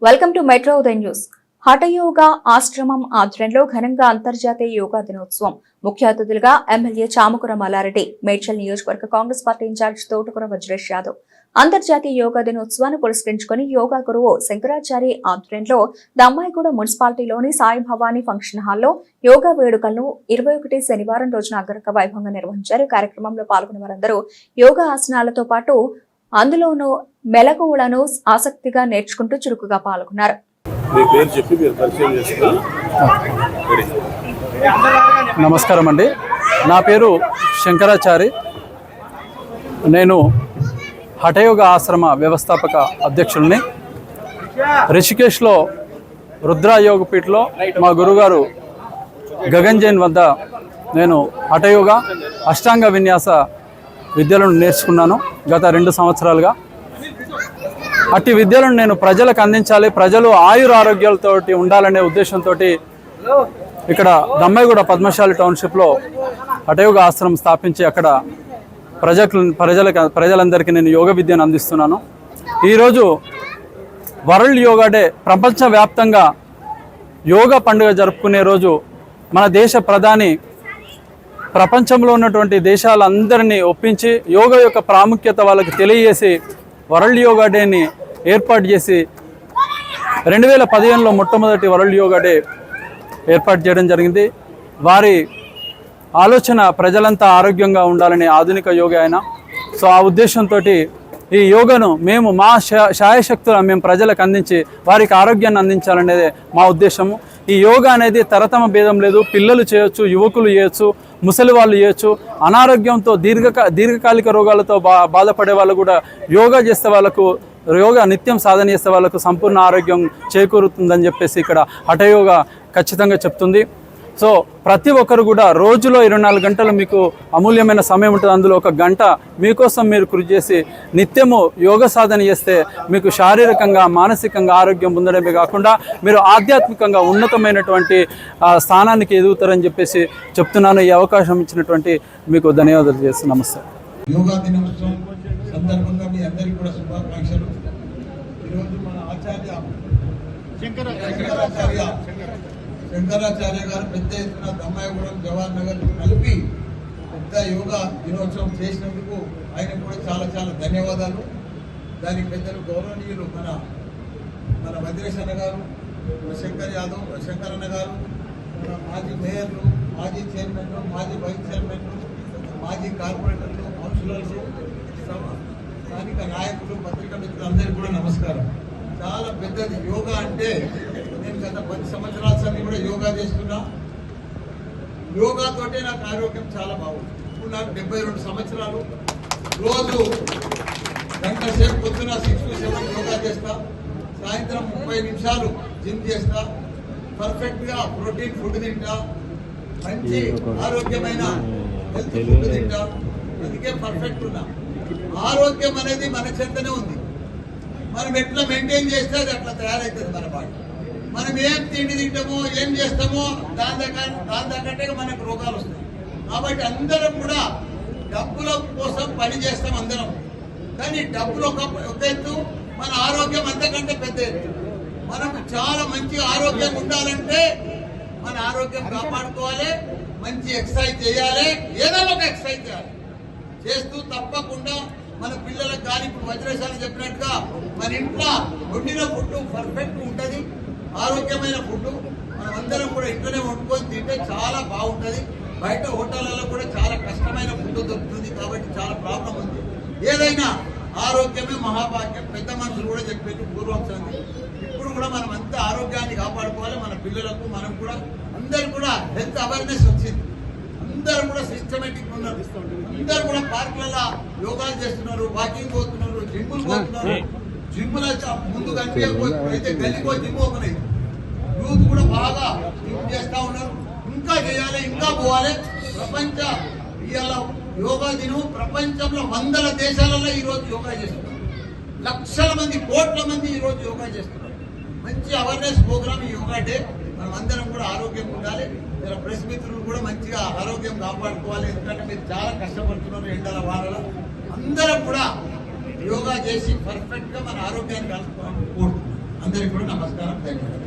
Welcome to metro Uday news. Hatha yoga ఆశ్రమం ఆధ్వర్యంలో ఘనంగా అంతర్జాతీయ యోగా దినోత్సవం. ముఖ్య అతిథులుగా ఎమ్మెల్యే చామకూర మల్లారెడ్డి, మేడ్చల్ నియోజకవర్గ కాంగ్రెస్ పార్టీ ఇన్ఛార్జ్ తోటకూర వజ్రేష్ యాదవ్. అంతర్జాతీయ యోగా దినోత్సవాన్ని పురస్కరించుకుని యోగా గురువు శంకరాచారి ఆధ్వర్యంలో దమ్మాయిగూడ మున్సిపాలిటీలోని సాయి భవానీ ఫంక్షన్ హాల్లో యోగా వేడుకలను 21 శనివారం రోజున అంగరంగ వైభవంగా నిర్వహించారు. కార్యక్రమంలో పాల్గొన్న వారందరూ యోగా ఆసనాలతో పాటు అందులోనూ మెలకువలను ఆసక్తిగా నేర్చుకుంటూ చురుకుగా పాల్గొన్నారు. నమస్కారం అండి, నా పేరు శంకరాచారి. నేను హఠయోగ ఆశ్రమ వ్యవస్థాపక అధ్యక్షుల్ని. రిషికేశ్లో రుద్ర యోగపీఠలో మా గురుగారు గగన్ జైన్ వద్ద నేను హఠయోగ అష్టాంగ విన్యాస విద్యలను నేర్చుకున్నాను గత 2 సంవత్సరాలుగా. అట్టి విద్యలను నేను ప్రజలకు అందించాలి, ప్రజలు ఆయుర ఆరోగ్యాలతో ఉండాలనే ఉద్దేశంతో ఇక్కడ దమ్మాయిగూడ పద్మశాలి టౌన్షిప్లో హఠయోగ ఆశ్రమం స్థాపించి అక్కడ ప్రజలందరికీ నేను యోగ విద్యను అందిస్తున్నాను. ఈరోజు వరల్డ్ యోగా డే, ప్రపంచవ్యాప్తంగా యోగా పండుగ జరుపుకునే రోజు. మన దేశ ప్రధాని ప్రపంచంలో ఉన్నటువంటి దేశాలందరినీ ఒప్పించి యోగా యొక్క ప్రాముఖ్యత వాళ్ళకి తెలియజేసి వరల్డ్ యోగా డేని ఏర్పాటు చేసి 2015లో మొట్టమొదటి వరల్డ్ యోగా డే ఏర్పాటు చేయడం జరిగింది. వారి ఆలోచన ప్రజలంతా ఆరోగ్యంగా ఉండాలనే ఆధునిక యోగా ఆయన. సో ఆ ఉద్దేశంతో ఈ యోగాను మేము మా శాయశక్తులను మేము ప్రజలకు అందించి వారికి ఆరోగ్యాన్ని అందించాలనేదే మా ఉద్దేశము. ఈ యోగా అనేది తరతమ భేదం లేదు. పిల్లలు చేయొచ్చు, యువకులు చేయొచ్చు, ముసలి వాళ్ళు చేయొచ్చు. అనారోగ్యంతో దీర్ఘకాలిక రోగాలతో బాధపడే వాళ్ళు కూడా యోగా చేస్తే వాళ్ళకు, యోగా నిత్యం సాధన చేస్తే వాళ్ళకు సంపూర్ణ ఆరోగ్యం చేకూరుతుందని చెప్పేసి ఇక్కడ హఠయోగా ఖచ్చితంగా చెప్తుంది. సో ప్రతి ఒక్కరు కూడా రోజులో 24 గంటలు మీకు అమూల్యమైన సమయం ఉంటుంది. అందులో 1 గంట మీకోసం మీరు కృషి చేసి నిత్యము యోగ సాధన చేస్తే మీకు శారీరకంగా మానసికంగా ఆరోగ్యం పొందడమే కాకుండా మీరు ఆధ్యాత్మికంగా ఉన్నతమైనటువంటి స్థానానికి ఎదుగుతారని చెప్పేసి చెప్తున్నాను. ఈ అవకాశం ఇచ్చినటువంటి మీకు ధన్యవాదాలు చేస్తున్నాను. నమస్తే. యోగా దినోత్సవం సందర్భంగా మీ అందరికీ కూడా శుభాకాంక్షలు. ఈరోజు మన ఆచార్య శంకరాచార్య గారు పెద్ద ఎత్తున దమ్మాయిగూడెం, జవహర్ నగర్ కలిపి పెద్ద యోగా దినోత్సవం చేసినందుకు ఆయన కూడా చాలా చాలా ధన్యవాదాలు. దానికి పెద్దలు గౌరవనీయులు మన వజ్రేష్ అన్న గారు, శంకరన్న గారు, మన మాజీ మేయర్లు, మాజీ చైర్మన్లు, మాజీ వైస్ చైర్మన్లు, మాజీ కార్పొరేటర్లు, కౌన్సిలర్లు, స్థానిక నాయకులు, పత్రికా మిత్రులు అందరికీ కూడా నమస్కారం. చాలా పెద్దది యోగా అంటే. నేను గత 10 సంవత్సరాల సార్లు కూడా యోగా చేస్తున్నా. యోగాతోటే నాకు ఆరోగ్యం చాలా బాగుంది. ఇప్పుడు నాకు 72 సంవత్సరాలు. రోజు గంట సేపు పొద్దున 6 to 7 యోగా చేస్తా. సాయంత్రం 30 నిమిషాలు జిమ్ చేస్తా. పర్ఫెక్ట్గా ప్రోటీన్ ఫుడ్ తింటా. మంచి ఆరోగ్యమైన హెల్త్ ఫుడ్ తింటా. అందుకే పర్ఫెక్ట్ ఉన్నా. ఆరోగ్యం అనేది మన చెంతనే ఉంది. మనం ఎట్లా మెయింటైన్ చేస్తే అది అట్లా తయారవుతుంది మన బాడీ. మనం ఏం తిండి తింటామో, ఏం చేస్తామో దాని తగ్గట్టే మనకు రోగాలు వస్తాయి. కాబట్టి అందరం కూడా డబ్బుల కోసం పని చేస్తాం అందరం. కానీ డబ్బులు ఒక ఎత్తు, మన ఆరోగ్యం అంతకంటే పెద్ద ఎత్తు. మనం చాలా మంచి ఆరోగ్యం ఉండాలంటే మన ఆరోగ్యం కాపాడుకోవాలి, మంచి ఎక్సర్సైజ్ చేయాలి, ఏదో ఒక ఎక్సర్సైజ్ చేయాలి. చేస్తూ తప్పకుండా మన పిల్లలకు కానీ ఇప్పుడు వజ్రేశాలు చెప్పినట్టుగా మన ఇంట్లో వండిన ఫుడ్ పర్ఫెక్ట్ ఉంటుంది, ఆరోగ్యమైన ఫుడ్. మనం అందరం కూడా ఇంట్లోనే వండుకొని తింటే చాలా బాగుంటుంది. బయట హోటళ్లలో కూడా చాలా కష్టమైన ఫుడ్ దొరుకుతుంది. కాబట్టి చాలా ప్రాబ్లం ఉంది. ఏదైనా ఆరోగ్యమే మహాభాగ్యం. పెద్ద మనుషులు కూడా చెప్పేది పూర్వం సంది. ఇప్పుడు కూడా మనం అంతా ఆరోగ్యాన్ని కాపాడుకోవాలి. మన పిల్లలకు మనం కూడా అందరు కూడా హెల్త్ అవేర్నెస్ వచ్చింది. అందరూ కూడా సిస్టమేటిక్ ఉన్నారు. అందరూ కూడా పార్కులలో యోగాలు చేస్తున్నారు, వాకింగ్ పోతున్నారు, జిమ్ములు పోతున్నారు. జిమ్ముల ముందు కనిపించకపోతే గల్లీకో జిమ్ ఓపెన్ అయింది. యూత్ కూడా బాగా జిమ్ చేస్తూ ఉన్నారు. ఇంకా చేయాలి, ఇంకా పోవాలి. ఇవాళ యోగా దినం ప్రపంచంలో 100 దేశాలలో ఈరోజు యోగా చేస్తున్నారు. లక్షల మంది, కోట్ల మంది ఈరోజు యోగా చేస్తున్నారు. మంచి అవేర్నెస్ ప్రోగ్రామ్ ఈ యోగా డే. మనం అందరం కూడా ఆరోగ్యంగా ఉండాలి. ఇలా ప్రెస్ మిత్రులు కూడా మంచిగా ఆరోగ్యం కాపాడుకోవాలి. ఎందుకంటే మీరు చాలా కష్టపడుతున్నారు ఎండల వానలో. అందరం కూడా యోగా చేసి పర్ఫెక్ట్గా మన ఆరోగ్యాన్ని కలుపుకోవాలి. అందరికీ కూడా నమస్కారం, ధన్యవాదాలు.